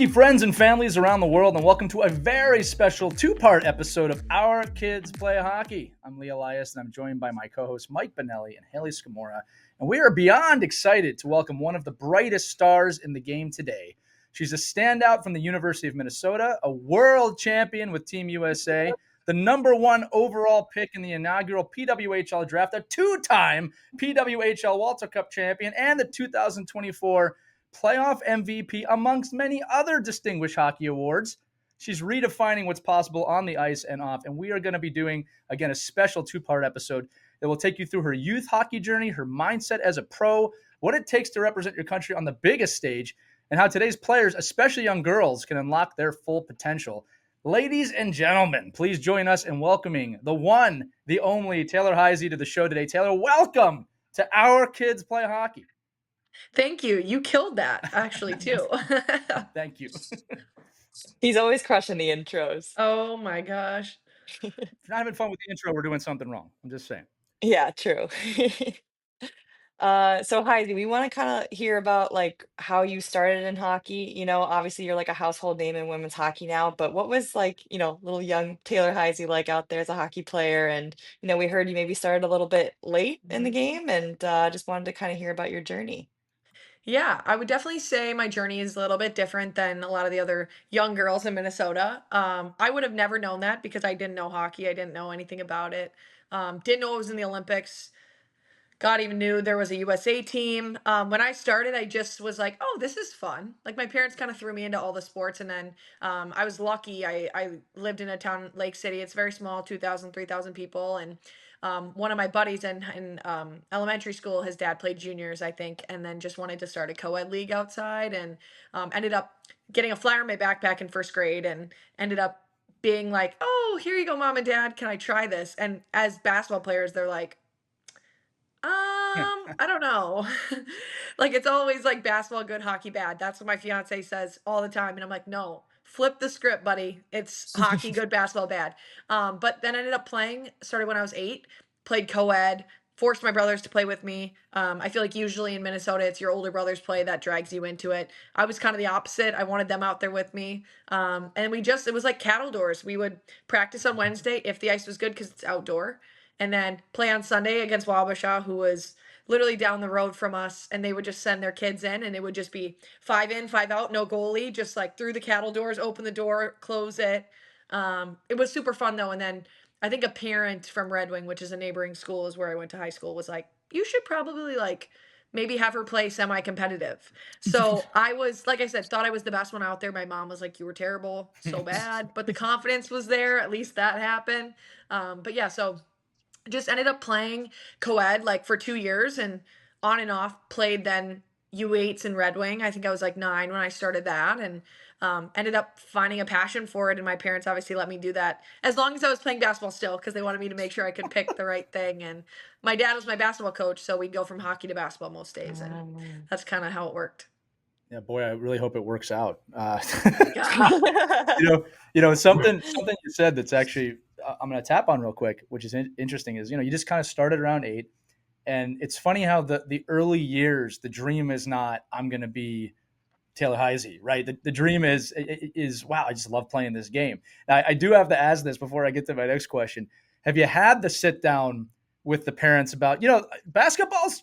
hockey friends and families around the world, and welcome to a very special two-part episode of Our Kids Play Hockey. I'm Lee Elias, and I'm joined by my co-hosts Mike Benelli and Haley Scamora, and we are beyond excited to welcome one of the brightest stars in the game today. She's a standout from the University of Minnesota, a world champion with Team USA, the number one overall pick in the inaugural PWHL draft, a two-time PWHL Walter Cup champion, and the 2024 playoff MVP, amongst many other distinguished hockey awards. She's redefining what's possible on the ice and off, and we are going to be doing, again, a special two-part episode that will take you through her youth hockey journey, her mindset as a pro, what it takes to represent your country on the biggest stage, and how today's players, especially young girls, can unlock their full potential. Ladies and gentlemen, please join us in welcoming the one, the only Taylor Heise to the show today. Taylor, welcome to Our Kids Play Hockey. Thank you. You killed that, actually, too. Thank you. He's always crushing the intros. Oh my gosh. If you're not having fun with the intro, we're doing something wrong. I'm just saying. Yeah, true. So Heidi, we want to kind of hear about like how you started in hockey. You know, obviously you're like a household name in women's hockey now, but what was like, little young Taylor Heise like out there as a hockey player? And, we heard you maybe started a little bit late in the game and just wanted to kind of hear about your journey. Yeah, I would definitely say my journey is a little bit different than a lot of the other young girls in Minnesota. I would have never known that because I didn't know hockey. I didn't know anything about it. Didn't know it was in the Olympics. God even knew there was a USA team. When I started, I just was like, oh, this is fun. Like my parents kind of threw me into all the sports. And then I was lucky. I lived in a town, Lake City. It's very small, 2,000, 3,000 people. And one of my buddies in elementary school, his dad played juniors, I think, and then just wanted to start a co-ed league outside and ended up getting a flyer in my backpack in first grade and ended up being like, oh, here you go, mom and dad. Can I try this? And as basketball players, they're like, I don't know. Like it's always like basketball good, hockey bad. That's what my fiance says all the time. And I'm like, no, flip the script, buddy. It's hockey good, basketball bad. But then I ended up playing, started when I was 8, played co-ed, forced my brothers to play with me. I feel like usually in Minnesota, it's your older brothers play that drags you into it. I was kind of the opposite. I wanted them out there with me. And it was like cattle doors. We would practice on Wednesday if the ice was good because it's outdoor and then play on Sunday against Wabasha, who was literally down the road from us, and they would just send their kids in, and it would just be 5 in, 5 out, no goalie, just like through the cattle doors, open the door, close it. It was super fun though, and then I think a parent from Red Wing, which is a neighboring school, is where I went to high school, was like, you should probably like maybe have her play semi-competitive. So I was, like I said, thought I was the best one out there. My mom was like, you were terrible, so bad, but the confidence was there. At least that happened. But yeah, so just ended up playing co-ed like for 2 years and on and off played then U8s in Red Wing. I think I was like 9 when I started that and ended up finding a passion for it. And my parents obviously let me do that as long as I was playing basketball still because they wanted me to make sure I could pick the right thing. And my dad was my basketball coach, so we'd go from hockey to basketball most days. And that's kind of how it worked. Yeah, boy, I really hope it works out. Yeah. Something you said that's actually I'm going to tap on real quick, which is interesting, is you just kind of started around 8, and it's funny how the early years, the dream is not I'm going to be Taylor Heise, right? The dream is wow, I just love playing this game. Now, I do have to ask this before I get to my next question. Have you had the sit down with the parents about basketball's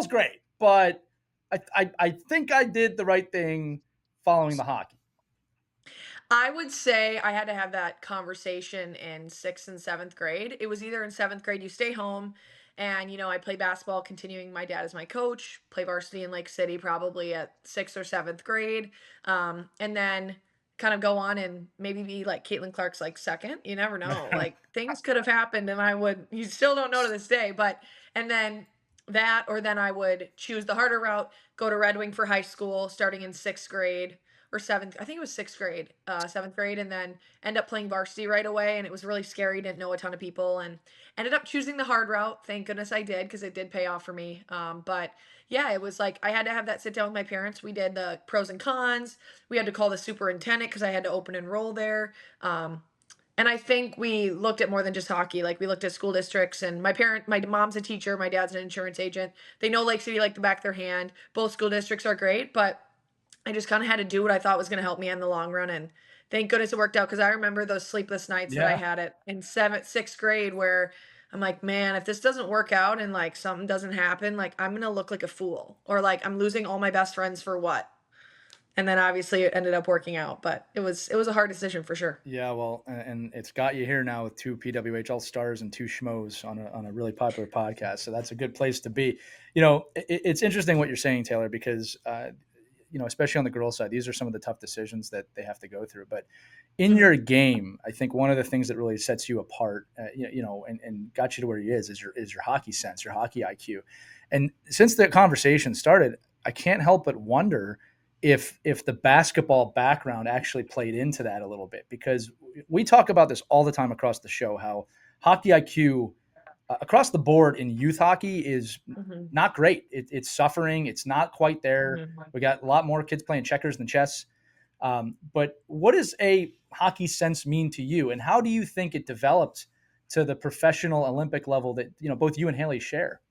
great, but I think I did the right thing following the hockey? I would say I had to have that conversation in 6th and 7th grade. It was either in 7th grade, you stay home and, I play basketball, continuing my dad as my coach, play varsity in Lake City probably at 6th or 7th grade. And then kind of go on and maybe be like Caitlin Clark's like second. You never know. Like things could have happened and you still don't know to this day. And then that, or then I would choose the harder route, go to Red Wing for high school, starting in 6th grade or 7th, I think it was 6th grade, 7th grade, and then end up playing varsity right away. And it was really scary, didn't know a ton of people, and ended up choosing the hard route. Thank goodness I did, because it did pay off for me. But yeah, it was like I had to have that sit down with my parents. We did the pros and cons. We had to call the superintendent because I had to open enroll there. And I think we looked at more than just hockey. Like we looked at school districts, and my mom's a teacher, my dad's an insurance agent. They know Lake City like the back of their hand. Both school districts are great, but I just kind of had to do what I thought was going to help me in the long run. And thank goodness it worked out, because I remember those sleepless nights that I Yeah. had it in sixth grade, where I'm like, man, if this doesn't work out and like something doesn't happen, like I'm going to look like a fool, or like I'm losing all my best friends for what? And then obviously it ended up working out, but it was a hard decision for sure. Yeah, well, and it's got you here now with two PWHL stars and two schmoes on a really popular podcast. So that's a good place to be. It's interesting what you're saying, Taylor, because especially on the girls' side, these are some of the tough decisions that they have to go through. But in Mhm. your game, I think one of the things that really sets you apart, and got you to where you is your hockey sense, your hockey IQ. And since the conversation started, I can't help but wonder if the basketball background actually played into that a little bit, because we talk about this all the time across the show, how hockey IQ across the board in youth hockey is Mhm. not great. It's suffering. It's not quite there. Mhm. We got a lot more kids playing checkers than chess. But what does a hockey sense mean to you, and how do you think it developed to the professional Olympic level that both you and Haley share?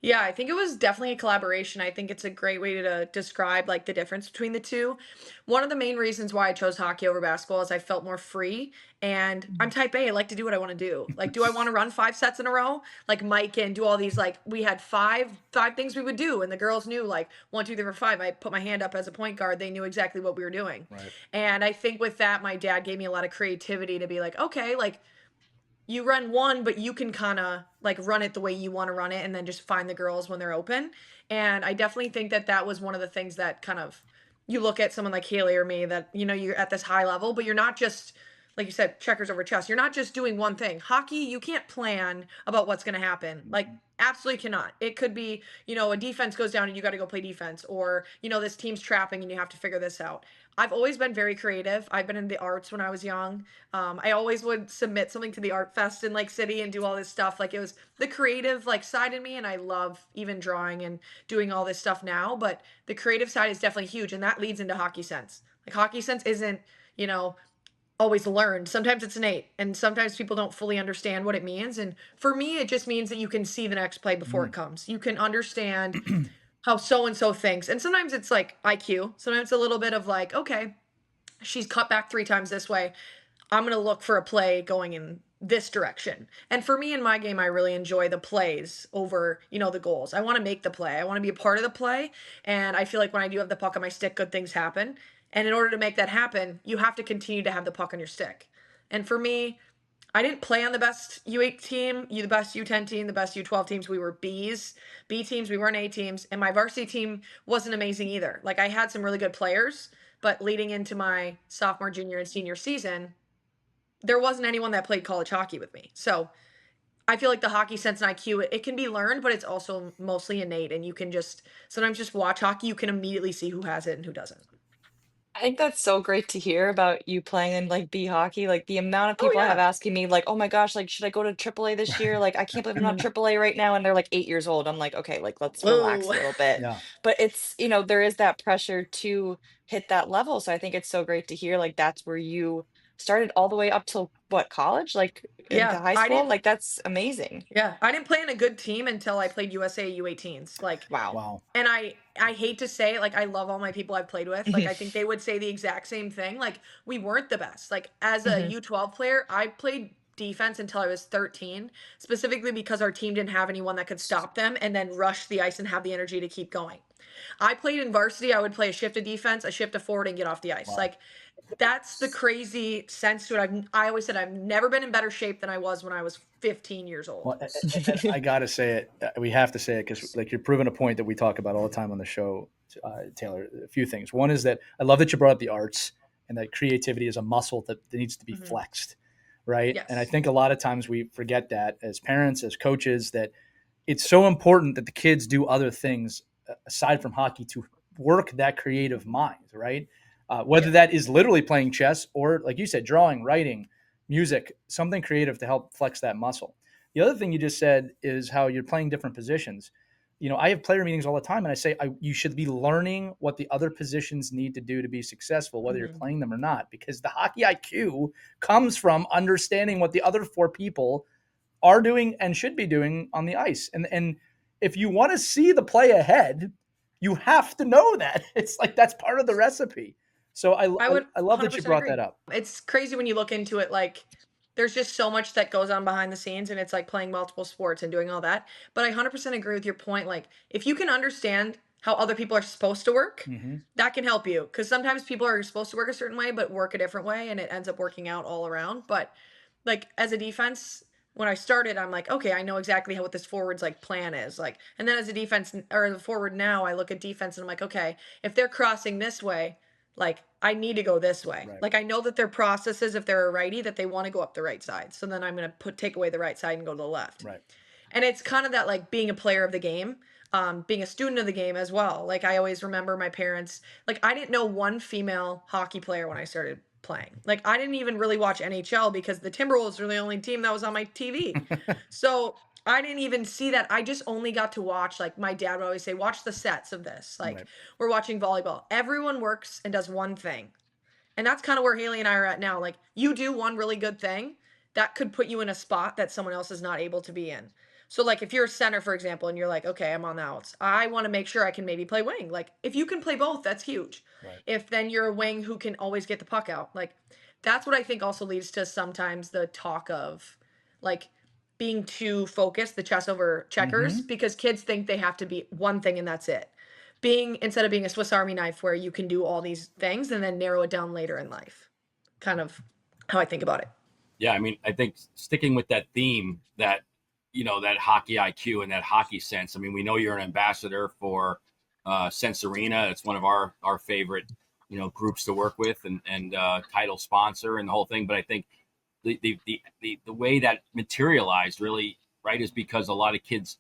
Yeah, I think it was definitely a collaboration. I think it's a great way to describe like the difference between the two. One of the main reasons why I chose hockey over basketball is I felt more free, and I'm type A. I like to do what I want to do. Like, do I want to run 5 sets in a row? Like Mike and do all these, like we had five things we would do, and the girls knew like 1, 2, 3, 4, 5. I put my hand up as a point guard. They knew exactly what we were doing. Right. And I think with that, my dad gave me a lot of creativity to be like, okay, like you run one, but you can kind of like run it the way you want to run it, and then just find the girls when they're open. And I definitely think that that was one of the things that kind of, you look at someone like Haley or me, that you're at this high level, but you're not just, like you said, checkers over chess. You're not just doing one thing. Hockey, you can't plan about what's going to happen. Like, absolutely cannot. It could be, a defense goes down and you got to go play defense, or this team's trapping and you have to figure this out. I've always been very creative. I've been in the arts when I was young. I always would submit something to the art fest in Lake City and do all this stuff. Like, it was the creative like side in me, and I love even drawing and doing all this stuff now. But the creative side is definitely huge, and that leads into hockey sense. Like, hockey sense isn't, you know, always learned. Sometimes it's innate, and sometimes people don't fully understand what it means. And for me, it just means that you can see the next play before it Mm. comes. You can understand how so and so thinks. And sometimes it's like IQ. Sometimes it's a little bit of like, okay, she's cut back 3 times this way. I'm going to look for a play going in this direction. And for me in my game, I really enjoy the plays over, the goals. I want to make the play. I want to be a part of the play. And I feel like when I do have the puck on my stick, good things happen. And in order to make that happen, you have to continue to have the puck on your stick. And for me, I didn't play on the best U8 team, the best U10 team, the best U12 teams. We were Bs, B teams. We weren't A teams. And my varsity team wasn't amazing either. Like, I had some really good players, but leading into my sophomore, junior, and senior season, there wasn't anyone that played college hockey with me. So I feel like the hockey sense and IQ, it can be learned, but it's also mostly innate. And you can just sometimes just watch hockey. You can immediately see who has it and who doesn't. I think that's so great to hear about you playing in like B hockey. Like the amount of Oh people I have yeah. asking me, like, oh my gosh, like, should I go to AAA this year? Like, I can't believe I'm not Mhm. AAA right now. And they're like 8 years old. I'm like, okay, like, let's relax Whoa. a little bit. Yeah. But it's, there is that pressure to hit that level. So I think it's so great to hear like that's where you started all the way up till what, college? Like into Yeah. high I school? didn't Like that's amazing. Yeah, I didn't play in a good team until I played USA U18s. Like, Wow. Wow. and I hate to say it, like I love all my people I've played with. Like, Hmm. I think they would say the exact same thing. Like, we weren't the best. Like, as a Hmm. U12 player, I played defense until I was 13, specifically because our team didn't have anyone that could stop them and then rush the ice and have the energy to keep going. I played in varsity, I would play a shift of defense, a shift of forward, and get off the ice. Wow. Like, that's the crazy sense to it. I always said I've never been in better shape than I was when I was 15 years old. Well, I gotta say it. We have to say it because, like, you're proving a point that we talk about all the time on the show, Taylor. A few things. One is that I love that you brought up the arts, and that creativity is a muscle that needs to be Mhm. flexed, right? And I Yes. think a lot of times we forget that as parents, as coaches, that it's so important that the kids do other things aside from hockey to work that creative mind, right? Whether Yeah. that is literally playing chess or, like you said, drawing, writing, music, something creative to help flex that muscle. The other thing you just said is how you're playing different positions. I have player meetings all the time, and I say you should be learning what the other positions need to do to be successful, whether you're Mhm. playing them or not, because the hockey IQ comes from understanding what the other four people are doing and should be doing on the ice. And if you want to see the play ahead, You have to know that. It's like that's part of the recipe. So I would I love that you 100% brought that agree. up. It's crazy when you look into it, like, there's just so much that goes on behind the scenes, and it's like playing multiple sports and doing all that. But I 100% agree with your point. Like, if you can understand how other people are supposed to work, Mm-hmm. that can help you. Because sometimes people are supposed to work a certain way, but work a different way, and it ends up working out all around. But like as a defense, when I started, I'm like, okay, I know exactly how what this forward's like plan is. Like, and then as a defense or the forward now, I look at defense and I'm like, okay, if they're crossing this way, like I need to go this way. Right. Like I know that their process is if they're a righty that they want to go up the right side. So then I'm gonna take away the right side and go to the left. Right. And it's kind of that like being a player of the game, being a student of the game as well. Like I always remember my parents, like I didn't know one female hockey player when I started playing. Like I didn't even really watch NHL because the Timberwolves were the only team that was on my TV. So I didn't even see that. I just only got to watch, like my dad would always say, watch the sets of this. Like Right. we're watching volleyball. Everyone works and does one thing. And that's kind of where Haley and I are at now. Like you do one really good thing that could put you in a spot that someone else is not able to be in. So like if you're a center, for example, and you're like, okay, I'm on the outs. I want to make sure I can maybe play wing. Like if you can play both, that's huge. Right. If then you're a wing who can always get the puck out. Like that's what I think also leads to sometimes the talk of like being too focused, the chess over checkers, Mm-hmm. because kids think they have to be one thing and that's it. Being instead of being a Swiss Army knife where you can do all these things and then narrow it down later in life. Kind of how I think about it. Yeah, I mean, I think sticking with that theme, that that hockey IQ and that hockey sense. I mean, we know you're an ambassador for Sense Arena. It's one of our favorite groups to work with, and title sponsor and the whole thing. But I think the way that materialized really, right, is because a lot of kids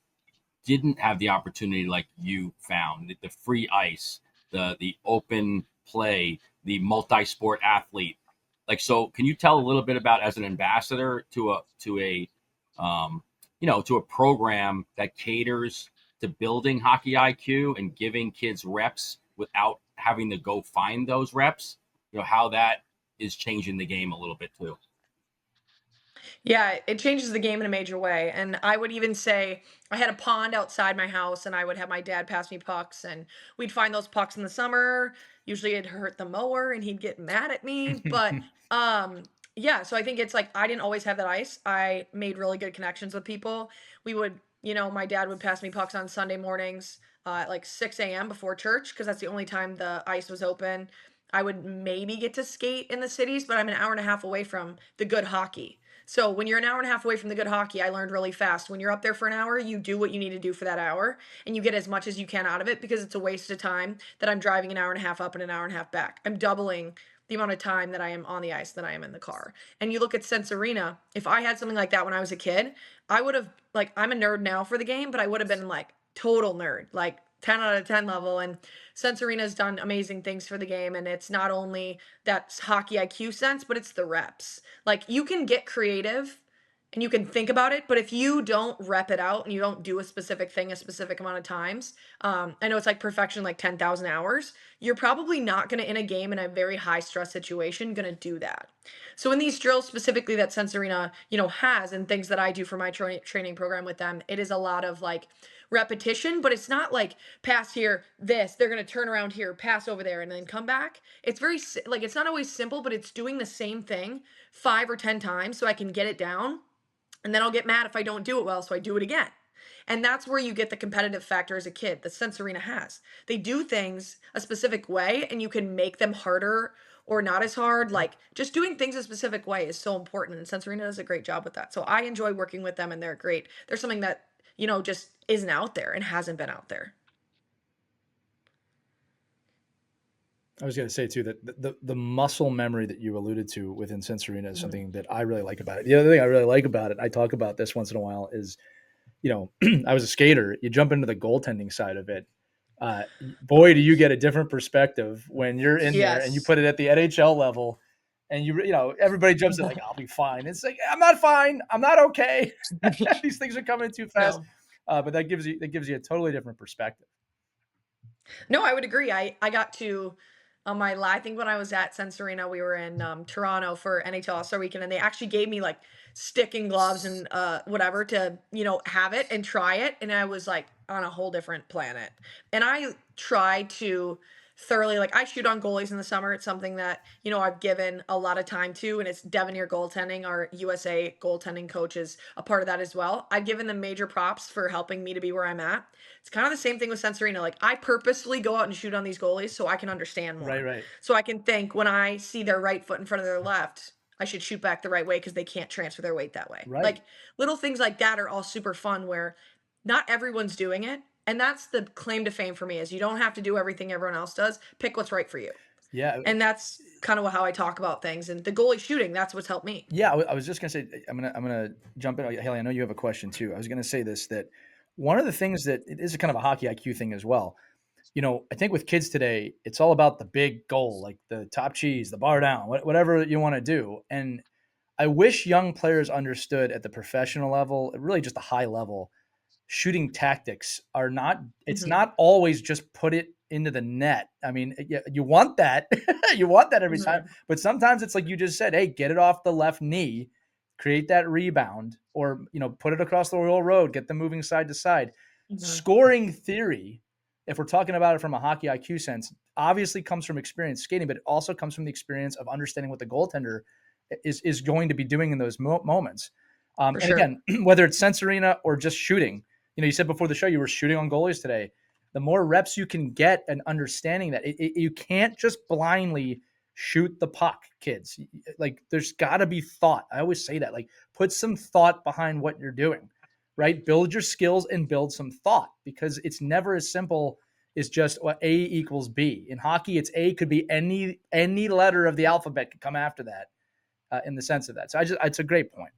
didn't have the opportunity like you found, the free ice, the open play, the multi-sport athlete. Like, so can you tell a little bit about, as an ambassador to a to a program that caters to building hockey IQ and giving kids reps without having to go find those reps, how that is changing the game a little bit too? Yeah, it changes the game in a major way. And I would even say I had a pond outside my house and I would have my dad pass me pucks and we'd find those pucks in the summer. Usually it'd hurt the mower and he'd get mad at me. But yeah, so I think it's like I didn't always have that ice. I made really good connections with people. We would, my dad would pass me pucks on Sunday mornings at like 6 a.m. before church because that's the only time the ice was open. I would maybe get to skate in the cities, but I'm an hour and a half away from the good hockey. So when you're an hour and a half away from the good hockey, I learned really fast. When you're up there for an hour, you do what you need to do for that hour and you get as much as you can out of it because it's a waste of time that I'm driving an hour and a half up and an hour and a half back. I'm doubling the amount of time that I am on the ice than I am in the car. And you look at Sense Arena, if I had something like that when I was a kid, I would have, like, I'm a nerd now for the game, but I would have been like total nerd, like 10 out of 10 level. And Sense Arena's done amazing things for the game. And it's not only that hockey IQ sense, but it's the reps. Like you can get creative and you can think about it, but if you don't rep it out and you don't do a specific thing a specific amount of times, I know it's like perfection, like 10,000 hours, you're probably not going to, in a game in a very high stress situation, going to do that. So in these drills specifically that Sense Arena, has, and things that I do for my training program with them, it is a lot of like repetition, but it's not like pass here, this, they're going to turn around here, pass over there, and then come back. It's very, like, it's not always simple, but it's doing the same thing 5 or 10 times so I can get it down. And then I'll get mad if I don't do it well, so I do it again. And that's where you get the competitive factor as a kid that Sense Arena has. They do things a specific way, and you can make them harder or not as hard. Like just doing things a specific way is so important, and Sense Arena does a great job with that. So I enjoy working with them, and they're great. They're something that just isn't out there and hasn't been out there. I was going to say too that the muscle memory that you alluded to within Sense Arena is something that I really like about it. The other thing I really like about it, I talk about this once in a while, is I was a skater. You jump into the goaltending side of it. Boy, do you get a different perspective when you're in there and you Yes. put it at the NHL level, and everybody jumps in like, I'll be fine. It's like, I'm not fine. I'm not okay. These things are coming too fast. No. But that gives you a totally different perspective. No, I would agree. I got to on I think when I was at Sense Arena, we were in Toronto for NHL All-Star Weekend, and they actually gave me like stick and gloves and whatever to have it and try it. And I was like, on a whole different planet. And I try to thoroughly, like, I shoot on goalies in the summer. It's something that, I've given a lot of time to, and it's Devanir Goaltending, our USA goaltending coach, is a part of that as well. I've given them major props for helping me to be where I'm at. It's kind of the same thing with Sensorina. Like, I purposefully go out and shoot on these goalies so I can understand Right, more. right. So I can think when I see their right foot in front of their left, I should shoot back the right way because they can't transfer their weight that way. Right. Like, little things like that are all super fun where not everyone's doing it. And that's the claim to fame for me, is you don't have to do everything everyone else does. Pick what's right for you. Yeah. And that's kind of how I talk about things. And the goalie shooting, that's what's helped me. Yeah, I was just gonna say I'm gonna jump in. Haley, I know you have a question too. I was gonna say this, that one of the things that it is kind of a hockey IQ thing as well. I think with kids today, it's all about the big goal, like the top cheese, the bar down, whatever you want to do. And I wish young players understood at the professional level, really just a high level, shooting tactics are not, it's Mhm. not always just put it into the net. I mean, you want that. You want that every time. Mhm. But sometimes it's like you just said, hey, get it off the left knee, create that rebound, or, put it across the royal road, get them moving side to side. Mhm. Scoring theory, if we're talking about it from a hockey IQ sense, obviously comes from experience skating, but it also comes from the experience of understanding what the goaltender is going to be doing in those moments. For And sure. again, whether it's sense arena or just shooting, you said before the show you were shooting on goalies today. The more reps you can get and understanding that you can't just blindly shoot the puck, kids. Like, there's got to be thought. I always say that, like, put some thought behind what you're doing, right? Build your skills and build some thought, because it's never as simple as just what A equals B. In hockey, it's A could be any letter of the alphabet could come after that, in the sense of that. So it's a great point.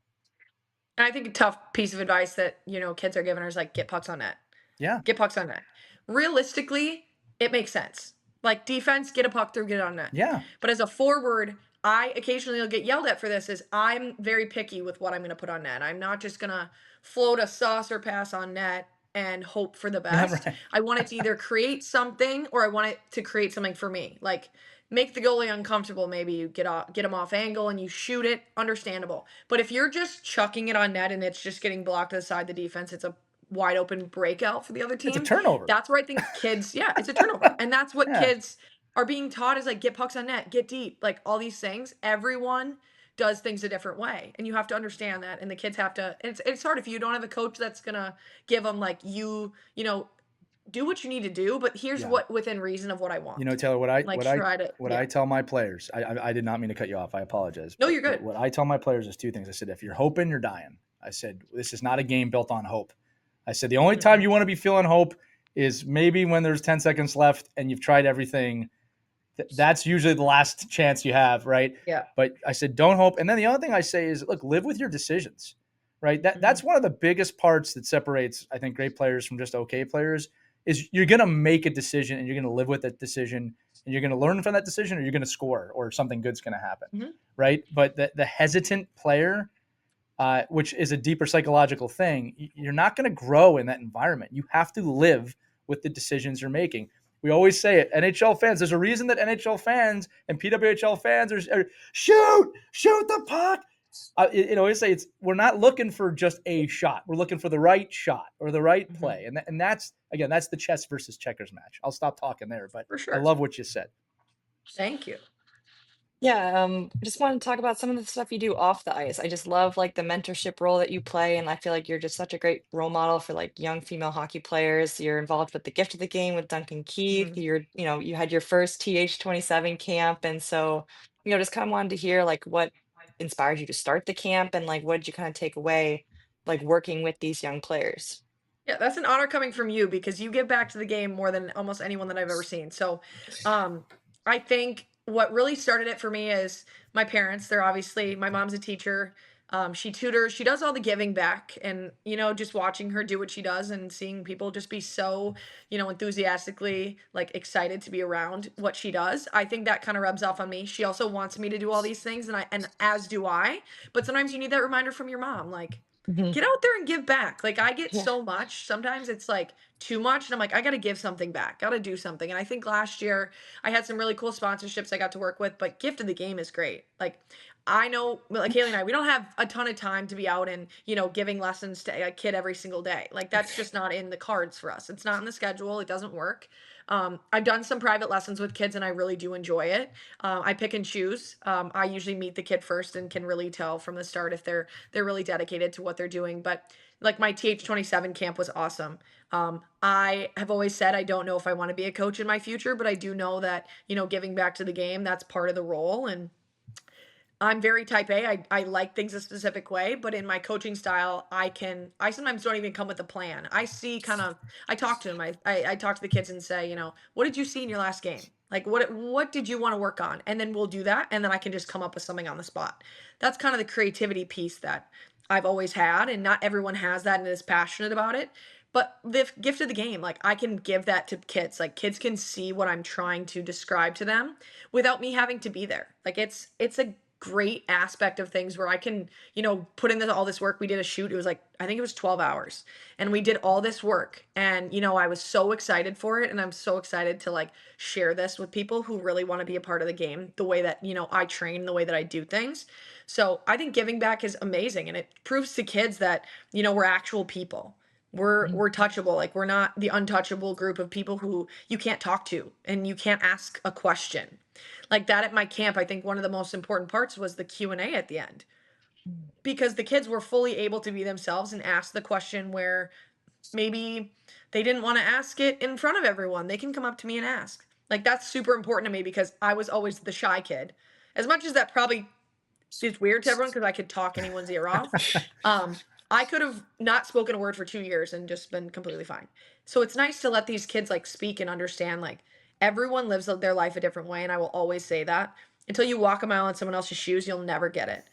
And I think a tough piece of advice that, kids are giving is like, get pucks on net. Yeah. Get pucks on net. Realistically, it makes sense. Like, defense, get a puck through, get it on net. Yeah. But as a forward, I occasionally will get yelled at for this, is I'm very picky with what I'm going to put on net. I'm not just going to float a saucer pass on net and hope for the Yeah, best. right. I want it to either create something, or I want it to create something for me. Like, make the goalie uncomfortable. Maybe you get him off angle and you shoot it. Understandable. But if you're just chucking it on net and it's just getting blocked to the side of the defense, it's a wide open breakout for the other It's a team. turnover. That's where I think kids, yeah, it's a turnover. And that's what Yeah. kids are being taught, is like, get pucks on net, get deep, like all these things. Everyone does things a different way. And you have to understand that. And the kids have to, it's hard if you don't have a coach that's going to give them like, do what you need to do, but here's Yeah. what within reason of what I want. Taylor, what Like, try to, I tell my players, I did not mean to cut you off. I apologize. No, But you're good. what I tell my players is two things. I said, if you're hoping, you're dying. I said, this is not a game built on hope. I said, the only time you want to be feeling hope is maybe when there's 10 seconds left and you've tried everything. That's usually the last chance you have, right? Yeah. But I said, don't hope. And then the other thing I say is, look, live with your decisions, right? That's one of the biggest parts that separates, I think, great players from just okay players, is you're going to make a decision and you're going to live with that decision, and you're going to learn from that decision, or you're going to score, or something good's going to happen, right? But the hesitant player, which is a deeper psychological thing, you're not going to grow in that environment. You have to live with the decisions you're making. We always say it, NHL fans, there's a reason that NHL fans and PWHL fans are shoot the puck. Always say we're not looking for just a shot. We're looking for the right shot or the right play. And that's, again, that's the chess versus checkers match. I'll stop talking there, but For sure. I love what you said. Thank you. Yeah, just want to talk about some of the stuff you do off the ice. I just love like the mentorship role that you play, and I feel like you're just such a great role model for like young female hockey players. You're involved with the Gift of the Game with Duncan Keith. You had your first TH27 camp, and so, just kind of wanted to hear like what inspired you to start the camp, and like what did you kind of take away like working with these young players? Yeah, that's an honor coming from you, because you give back to the game more than almost anyone that I've ever seen. So, I think what really started it for me is my parents. They're obviously, my mom's a teacher. She tutors, she does all the giving back, and just watching her do what she does and seeing people just be so, enthusiastically like excited to be around what she does. I think that kind of rubs off on me. She also wants me to do all these things, and as do I. But sometimes you need that reminder from your mom, like, Mhm. get out there and give back. Like, I get Yeah. so much. Sometimes it's like too much. And I'm like, I got to give something back. Got to do something. And I think last year I had some really cool sponsorships I got to work with, but Gift of the Game is great. Like, I know, like Haley and I, we don't have a ton of time to be out and, giving lessons to a kid every single day. Like that's just not in the cards for us. It's not in the schedule. It doesn't work. I've done some private lessons with kids and I really do enjoy it. I pick and choose. I usually meet the kid first and can really tell from the start if they're really dedicated to what they're doing. But like my TH27 camp was awesome. I have always said I don't know if I want to be a coach in my future, but I do know that, giving back to the game, that's part of the role. And I'm very type A. I like things a specific way, but in my coaching style, I sometimes don't even come with a plan. I talk to them. I talk to the kids and say, what did you see in your last game? Like what did you want to work on? And then we'll do that. And then I can just come up with something on the spot. That's kind of the creativity piece that I've always had. And not everyone has that and is passionate about it. But the gift of the game, like I can give that to kids. Like kids can see what I'm trying to describe to them without me having to be there. Like it's a great aspect of things where I can, put in all this work. We did a shoot. It was like, I think it was 12 hours and we did all this work. And, I was so excited for it. And I'm so excited to like share this with people who really want to be a part of the game, the way that, I train, the way that I do things. So I think giving back is amazing. And it proves to kids that, we're actual people. We're touchable. Like we're not the untouchable group of people who you can't talk to and you can't ask a question like that. At my camp, I think one of the most important parts was the Q&A at the end, because the kids were fully able to be themselves and ask the question where maybe they didn't want to ask it in front of everyone. They can come up to me and ask. Like that's super important to me because I was always the shy kid. As much as that probably is weird to everyone because I could talk anyone's ear off. I could have not spoken a word for 2 years and just been completely fine. So it's nice to let these kids like speak and understand like everyone lives their life a different way. And I will always say that until you walk a mile in someone else's shoes, you'll never get it.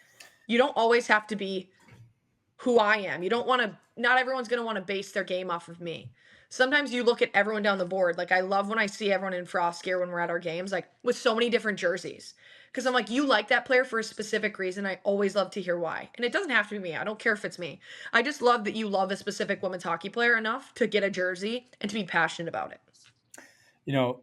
You don't always have to be who I am. You don't want to, not everyone's going to want to base their game off of me. Sometimes you look at everyone down the board. Like I love when I see everyone in frost gear when we're at our games, like with so many different jerseys. Because I'm like, you like that player for a specific reason. I always love to hear why. And it doesn't have to be me. I don't care if it's me. I just love that you love a specific women's hockey player enough to get a jersey and to be passionate about it. You know,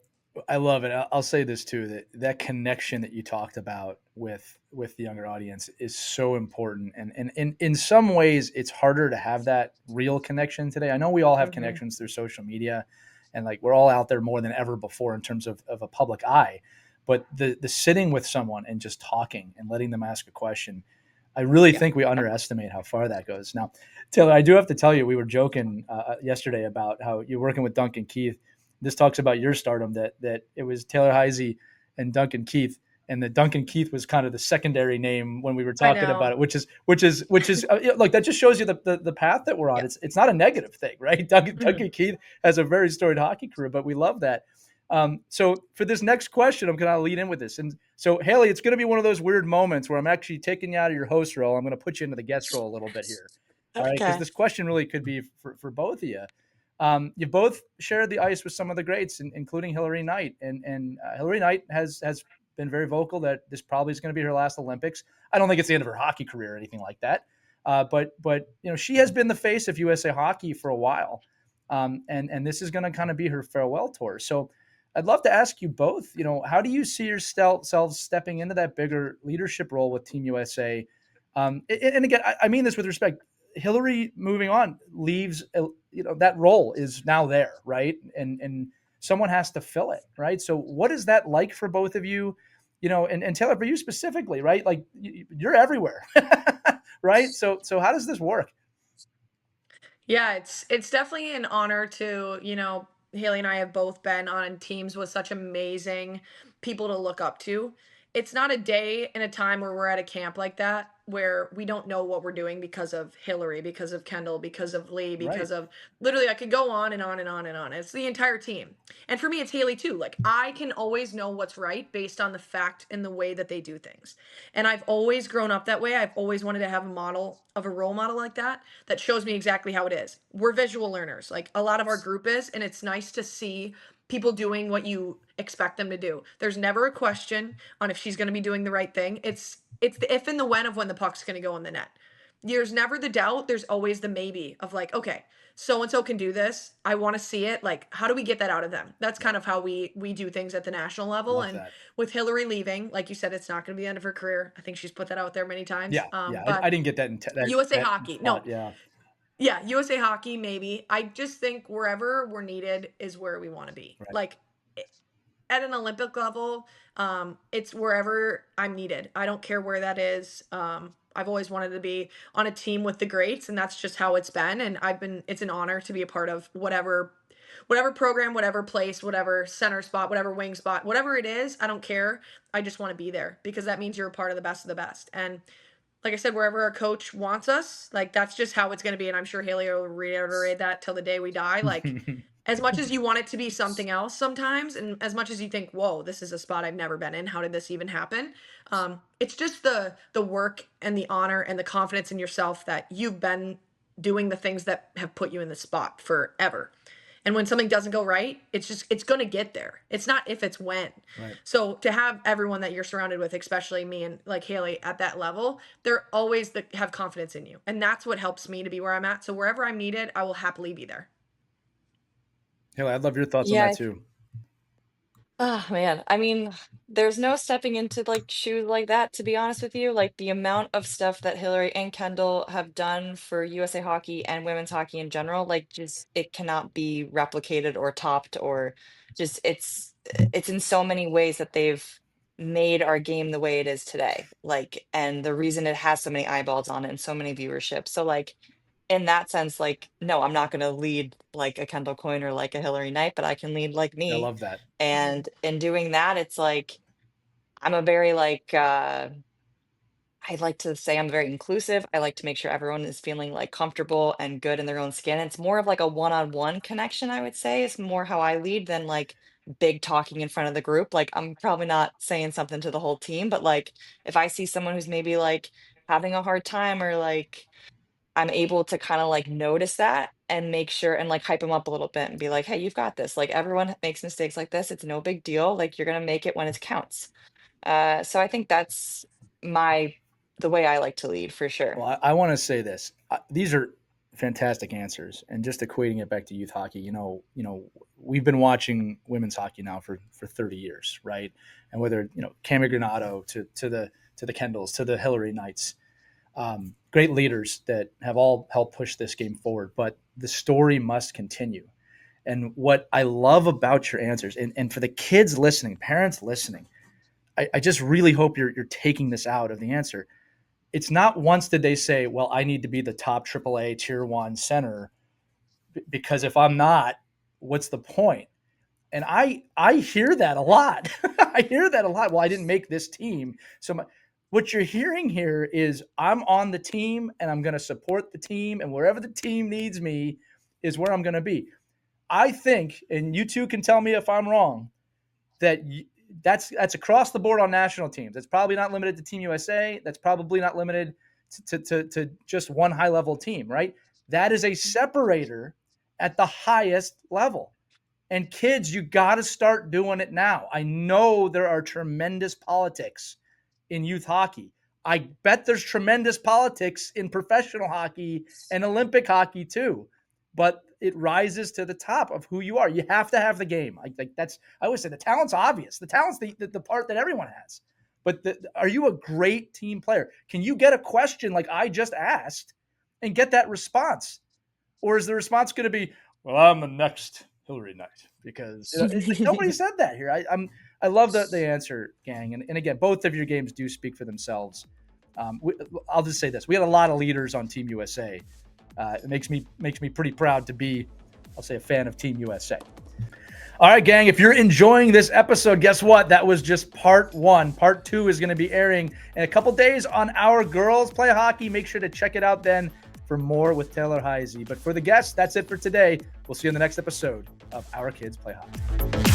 I love it. I'll say this too, that connection that you talked about with the younger audience is so important. And in some ways it's harder to have that real connection today. I know we all have connections through social media and like we're all out there more than ever before in terms of a public eye. But the sitting with someone and just talking and letting them ask a question, I really think we underestimate how far that goes. Now, Taylor, I do have to tell you, we were joking yesterday about how you're working with Duncan Keith. This talks about your stardom, that it was Taylor Heise and Duncan Keith, and that Duncan Keith was kind of the secondary name when we were talking about it, which is look, that just shows you the path that we're on. Yeah. It's not a negative thing, right? Duncan Keith has a very storied hockey career, but we love that. So for this next question, I'm going to lead in with this. And so, Haley, it's going to be one of those weird moments where I'm actually taking you out of your host role. I'm going to put you into the guest role a little bit here. All right. Because this question really could be for both of you. You both shared the ice with some of the greats, including Hilary Knight. And Hilary Knight has been very vocal that this probably is going to be her last Olympics. I don't think it's the end of her hockey career or anything like that. But she has been the face of USA Hockey for a while. And this is going to kind of be her farewell tour. So I'd love to ask you both, how do you see yourselves stepping into that bigger leadership role with Team USA? And again, I mean this with respect. Hillary moving on leaves, that role is now there, right? And someone has to fill it, right? So what is that like for both of you? And Taylor, for you specifically, right? Like you're everywhere, right? So how does this work? Yeah, it's definitely an honor to, Haley and I have both been on teams with such amazing people to look up to. It's not a day and a time where we're at a camp like that where we don't know what we're doing because of Hillary, because of Kendall, because of Lee, because of literally I could go on and on and on and on. It's the entire team. And for me, it's Haley too. Like I can always know what's right based on the fact and the way that they do things. And I've always grown up that way. I've always wanted to have a model of a role model like that shows me exactly how it is. We're visual learners. Like a lot of our group is, and it's nice to see people doing what you expect them to do. There's never a question on if she's going to be doing the right thing. It's the if and the when of when the puck's going to go in the net. there's never the doubt. There's always the maybe of like, okay, so-and-so can do this. I want to see it. Like, how do we get that out of them? That's kind of how we do things at the national level. Love And that. with Hillary leaving, like you said, it's not going to be the end of her career. I think she's put that out there many times. Yeah. But I didn't get that in USA Hockey, no, thought. Yeah. yeah, USA Hockey, maybe. I just think wherever we're needed is where we want to be. Right. Like at an Olympic level, it's wherever I'm needed. I don't care where that is. I've always wanted to be on a team with the greats, and that's just how it's been. And it's an honor to be a part of whatever program, whatever place, whatever center spot, whatever wing spot, whatever it is. I don't care. I just want to be there because that means you're a part of the best of the best. And like I said, wherever our coach wants us, like that's just how it's going to be. And I'm sure Haley will reiterate that till the day we die. Like, as much as you want it to be something else sometimes, and as much as you think, whoa, this is a spot I've never been in, how did this even happen? It's just the work and the honor and the confidence in yourself that you've been doing the things that have put you in the spot forever. And when something doesn't go right, it's going to get there. It's not if, it's when. Right. So to have everyone that you're surrounded with, especially me and like Haley at that level, they're always have confidence in you. And that's what helps me to be where I'm at. So wherever I'm needed, I will happily be there. Haley, I'd love your thoughts on Yeah, that too. oh man, I mean, there's no stepping into like shoes like that, to be honest with you. Like the amount of stuff that Hillary and Kendall have done for USA Hockey and women's hockey in general, like just it cannot be replicated or topped or just it's in so many ways that they've made our game the way it is today. Like, and the reason it has so many eyeballs on it and so many viewership. So like in that sense, like, no, I'm not gonna lead like a Kendall Coyne or like a Hillary Knight, but I can lead like I me. love that. And in doing that, it's like I'm a very like I like to say I'm very inclusive. I like to make sure everyone is feeling like comfortable and good in their own skin. It's more of like a one-on-one connection, I would say, is more how I lead than like big talking in front of the group. Like I'm probably not saying something to the whole team, but like if I see someone who's maybe like having a hard time or like I'm able to kind of like notice that and make sure and like hype them up a little bit and be like, hey, you've got this. Like everyone makes mistakes like this. It's no big deal. Like you're gonna make it when it counts. So I think that's my the way I like to lead for sure. Well, I want to say this. These are fantastic answers, and just equating it back to youth hockey. We've been watching women's hockey now for 30 years, right? And whether Cami Granato to the Kendalls to the Hillary Knights, great leaders that have all helped push this game forward. But the story must continue. And what I love about your answers, and for the kids listening, parents listening, I just really hope you're taking this out of the answer. It's not once did they say, well, I need to be the top AAA tier 1 center, because if I'm not, what's the point? And I hear that a lot. I hear that a lot. Well, I didn't make this team. So what you're hearing here is I'm on the team and I'm going to support the team, and wherever the team needs me is where I'm going to be. I think, and you two can tell me if I'm wrong, that that's across the board on national teams. That's probably not limited to Team USA. That's probably not limited to just one high level team, right? That is a separator at the highest level. And kids, you got to start doing it now. I know there are tremendous politics in youth hockey. I bet there's tremendous politics in professional hockey and Olympic hockey too. But it rises to the top of who you are. You have to have the game. I always say the talent's obvious. The talent's the part that everyone has. But are you a great team player? Can you get a question like I just asked and get that response? Or is the response going to be, well, I'm the next Hillary Knight? Because nobody said that here. I love the answer, gang. And again, both of your games do speak for themselves. I'll just say this. We had a lot of leaders on Team USA. It makes me pretty proud to be, I'll say, a fan of Team USA. All right, gang, if you're enjoying this episode, guess what? That was just part 1. Part 2 is going to be airing in a couple days on Our Girls Play Hockey. Make sure to check it out then for more with Taylor Heise. But for the guests, that's it for today. We'll see you in the next episode of Our Kids Play Hockey.